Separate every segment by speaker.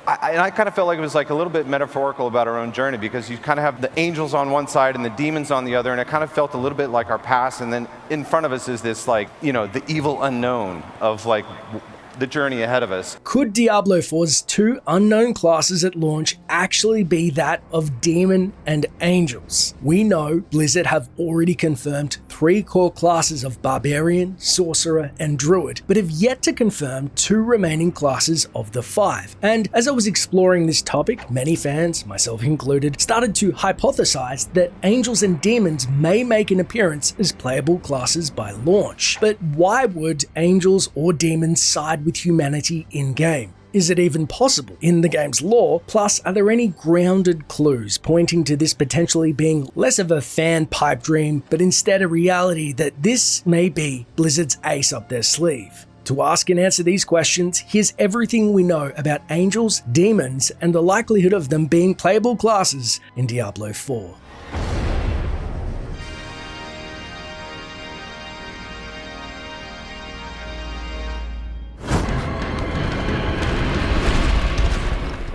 Speaker 1: And I kind of felt like it was like a little bit metaphorical about our own journey, because you kind of have the angels on one side and the demons on the other, and it kind of felt a little bit like our past, and then in front of us is this, like, the evil unknown of like the journey ahead of us.
Speaker 2: Could Diablo 4's two unknown classes at launch actually be that of demon and angels? We know Blizzard have already confirmed 3 core classes of barbarian, sorcerer, and druid, but have yet to confirm 2 remaining classes of the 5. And as I was exploring this topic, many fans, myself included, started to hypothesize that angels and demons may make an appearance as playable classes by launch. But why would angels or demons side with humanity in-game? Is it even possible in the game's lore? Plus, are there any grounded clues pointing to this potentially being less of a fan pipe dream, but instead a reality that this may be Blizzard's ace up their sleeve? To ask and answer these questions, here's everything we know about angels, demons, and the likelihood of them being playable classes in Diablo 4.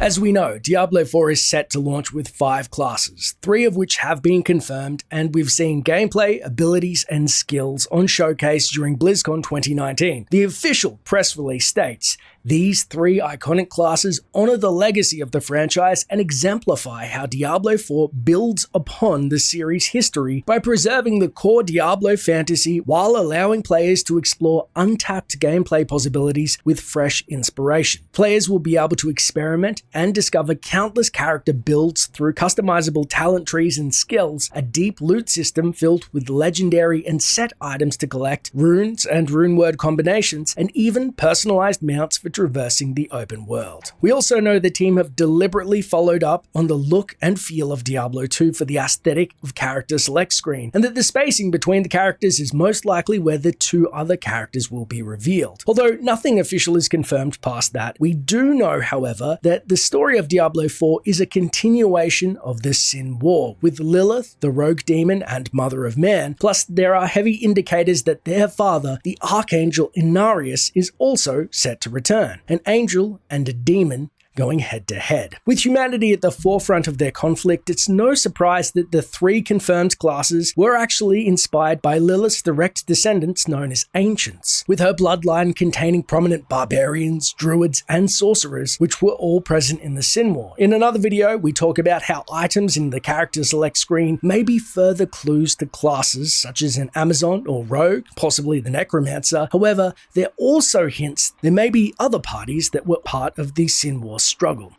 Speaker 2: As we know, Diablo 4 is set to launch with 5 classes, 3 of which have been confirmed, and we've seen gameplay, abilities, and skills on showcase during BlizzCon 2019. The official press release states, "These 3 iconic classes honor the legacy of the franchise and exemplify how Diablo 4 builds upon the series' history by preserving the core Diablo fantasy while allowing players to explore untapped gameplay possibilities with fresh inspiration. Players will be able to experiment and discover countless character builds through customizable talent trees and skills, a deep loot system filled with legendary and set items to collect, runes and rune word combinations, and even personalized mounts for traversing the open world." We also know the team have deliberately followed up on the look and feel of Diablo 2 for the aesthetic of character select screen, and that the spacing between the characters is most likely where the 2 other characters will be revealed. Although nothing official is confirmed past that, we do know, however, that the story of Diablo 4 is a continuation of the Sin War, with Lilith, the rogue demon and mother of man, plus there are heavy indicators that their father, the Archangel Inarius, is also set to return. An angel and a demon going head-to-head. With humanity at the forefront of their conflict, it's no surprise that the 3 confirmed classes were actually inspired by Lilith's direct descendants known as Ancients, with her bloodline containing prominent barbarians, druids, and sorcerers, which were all present in the Sin War. In another video, we talk about how items in the character select screen may be further clues to classes such as an Amazon or Rogue, possibly the Necromancer. However, there also hints there may be other parties that were part of the Sin War struggle.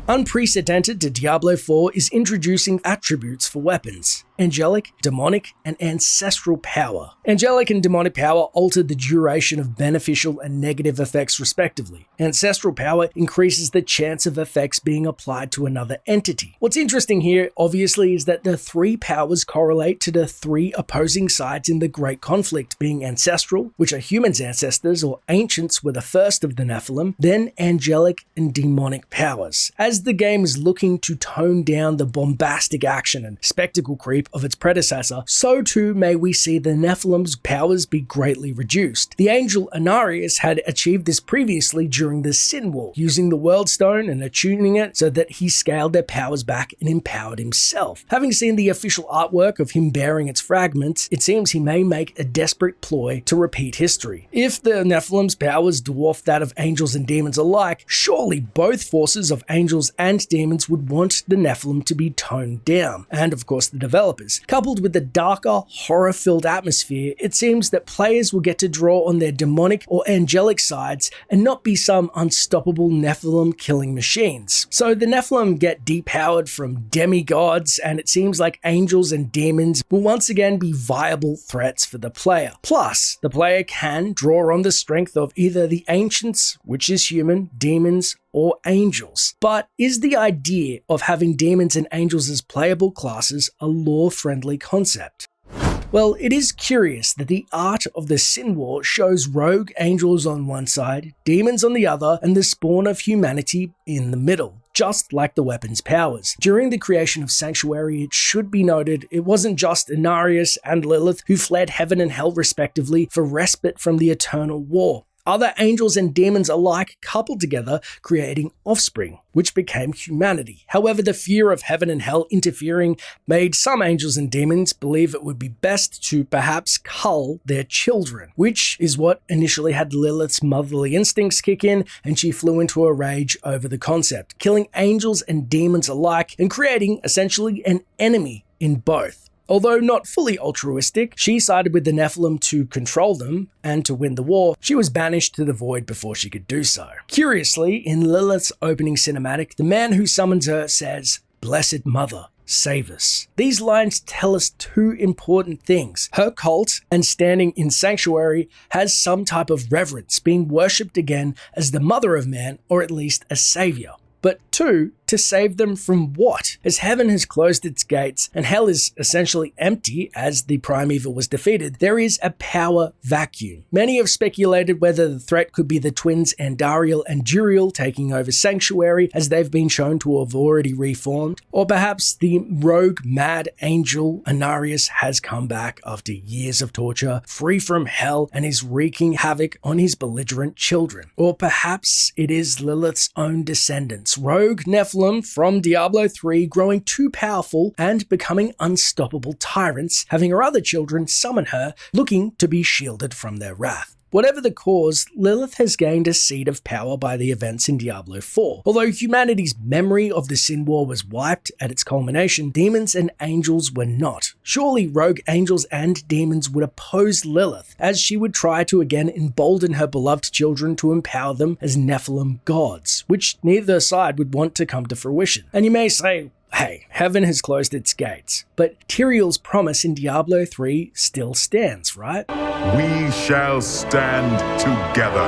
Speaker 2: Unprecedented to Diablo 4 is introducing attributes for weapons: angelic, demonic, and ancestral power. Angelic and demonic power alter the duration of beneficial and negative effects respectively. Ancestral power increases the chance of effects being applied to another entity. What's interesting here, obviously, is that the 3 powers correlate to the 3 opposing sides in the Great Conflict, being ancestral, which are humans' ancestors, or ancients were the first of the Nephilim, then angelic and demonic powers. As the game is looking to tone down the bombastic action and spectacle creep of its predecessor, so too may we see the Nephilim's powers be greatly reduced. The angel Inarius had achieved this previously during the Sin War, using the World Stone and attuning it so that he scaled their powers back and empowered himself. Having seen the official artwork of him bearing its fragments, it seems he may make a desperate ploy to repeat history. If the Nephilim's powers dwarf that of angels and demons alike, surely both forces of angels and demons would want the Nephilim to be toned down, and of course the developers. Coupled with the darker, horror-filled atmosphere, it seems that players will get to draw on their demonic or angelic sides and not be some unstoppable Nephilim killing machines. So the Nephilim get depowered from demigods, and it seems like angels and demons will once again be viable threats for the player. Plus, the player can draw on the strength of either the Ancients, which is human, demons, or angels. But is the idea of having demons and angels as playable classes a lore-friendly concept? Well, it is curious that the art of the Sin War shows rogue angels on one side, demons on the other, and the spawn of humanity in the middle, just like the weapon's powers. During the creation of Sanctuary, it should be noted it wasn't just Inarius and Lilith who fled heaven and hell respectively for respite from the eternal war. Other angels and demons alike coupled together, creating offspring, which became humanity. However, the fear of heaven and hell interfering made some angels and demons believe it would be best to perhaps cull their children, which is what initially had Lilith's motherly instincts kick in, and she flew into a rage over the concept, killing angels and demons alike and creating essentially an enemy in both. Although not fully altruistic, she sided with the Nephilim to control them, and to win the war, she was banished to the void before she could do so. Curiously, in Lilith's opening cinematic, the man who summons her says, "Blessed Mother, save us." These lines tell us two important things. Her cult and standing in sanctuary has some type of reverence, being worshipped again as the mother of man, or at least a savior. But two, to save them from what? As heaven has closed its gates and hell is essentially empty as the primeval was defeated, there is a power vacuum. Many have speculated whether the threat could be the twins Andariel and Juriel taking over Sanctuary, as they've been shown to have already reformed, or perhaps the rogue mad angel Anarius has come back after years of torture, free from hell, and is wreaking havoc on his belligerent children. Or perhaps it is Lilith's own descendants, rogue Nephilim from Diablo 3 growing too powerful and becoming unstoppable tyrants, having her other children summon her, looking to be shielded from their wrath. Whatever the cause, Lilith has gained a seed of power by the events in Diablo 4. Although humanity's memory of the Sin War was wiped at its culmination, demons and angels were not. Surely rogue angels and demons would oppose Lilith, as she would try to again embolden her beloved children to empower them as Nephilim gods, which neither side would want to come to fruition. And you may say, hey, heaven has closed its gates, but Tyrael's promise in Diablo 3 still stands, right?
Speaker 3: We shall stand together,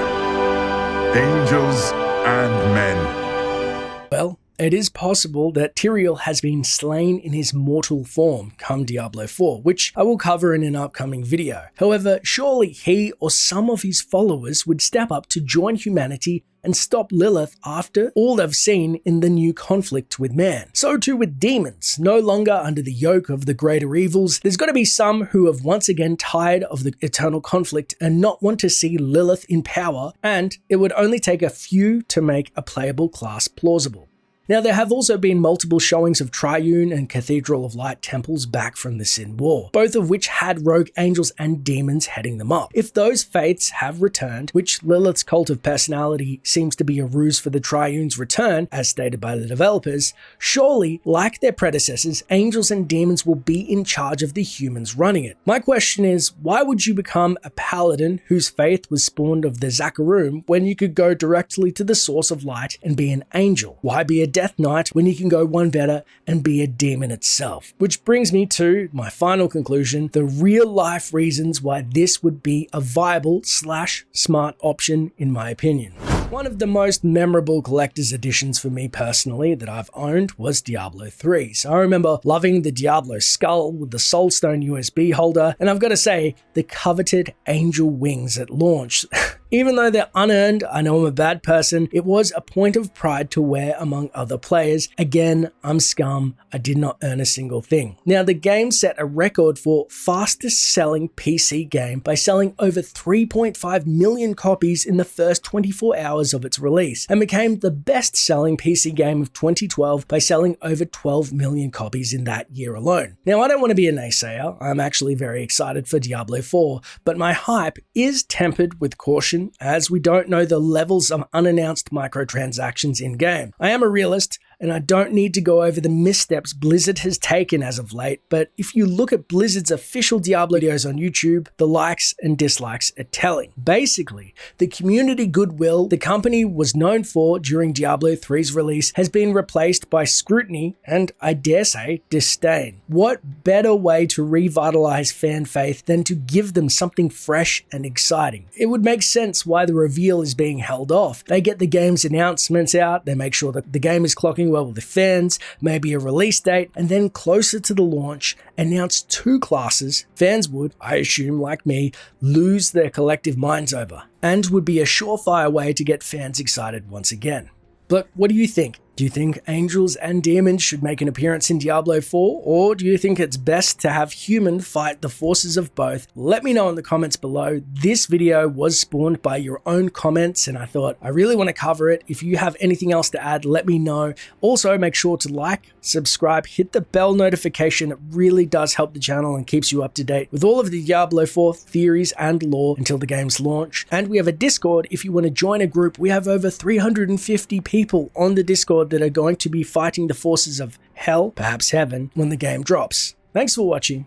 Speaker 3: angels and men.
Speaker 2: Well, it is possible that Tyrael has been slain in his mortal form come Diablo 4, which I will cover in an upcoming video. However, surely he or some of his followers would step up to join humanity and stop Lilith after all they've seen in the new conflict with man. So too with demons, no longer under the yoke of the greater evils. There's got to be some who have once again tired of the eternal conflict and not want to see Lilith in power, and it would only take a few to make a playable class plausible. Now, there have also been multiple showings of Triune and Cathedral of Light temples back from the Sin War, both of which had rogue angels and demons heading them up. If those faiths have returned, which Lilith's cult of personality seems to be a ruse for the Triune's return, as stated by the developers, surely, like their predecessors, angels and demons will be in charge of the humans running it. My question is, why would you become a paladin whose faith was spawned of the Zakarum when you could go directly to the source of light and be an angel? Why be a Death Knight when you can go one better and be a demon itself? Which brings me to my final conclusion, the real life reasons why this would be a viable / smart option in my opinion. One of the most memorable collector's editions for me personally that I've owned was Diablo 3. So I remember loving the Diablo skull with the Soulstone USB holder, and I've got to say, the coveted angel wings at launch. Even though they're unearned, I know I'm a bad person, it was a point of pride to wear among other players. Again, I'm scum, I did not earn a single thing. Now, the game set a record for fastest selling PC game by selling over 3.5 million copies in the first 24 hours of its release, and became the best selling PC game of 2012 by selling over 12 million copies in that year alone. Now, I don't want to be a naysayer, I'm actually very excited for Diablo 4, but my hype is tempered with caution, as we don't know the levels of unannounced microtransactions in-game. I am a realist, and I don't need to go over the missteps Blizzard has taken as of late, but if you look at Blizzard's official Diablo videos on YouTube, the likes and dislikes are telling. Basically, the community goodwill the company was known for during Diablo 3's release has been replaced by scrutiny and, I dare say, disdain. What better way to revitalize fan faith than to give them something fresh and exciting? It would make sense why the reveal is being held off. They get the game's announcements out, they make sure that the game is clocking well with the fans, maybe a release date, and then closer to the launch, announce two classes fans would, I assume like me, lose their collective minds over, and would be a surefire way to get fans excited once again. But what do you think? Do you think angels and demons should make an appearance in Diablo 4, or do you think it's best to have human fight the forces of both? Let me know in the comments below. This video was spawned by your own comments, and I thought I really want to cover it. If you have anything else to add, let me know. Also, make sure to like, subscribe, hit the bell notification. It really does help the channel and keeps you up to date with all of the Diablo 4 theories and lore until the game's launch. And we have a Discord if you want to join a group. We have over 350 people on the Discord that are going to be fighting the forces of hell, perhaps heaven, when the game drops. Thanks for watching,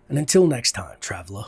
Speaker 2: and until next time, Traveler.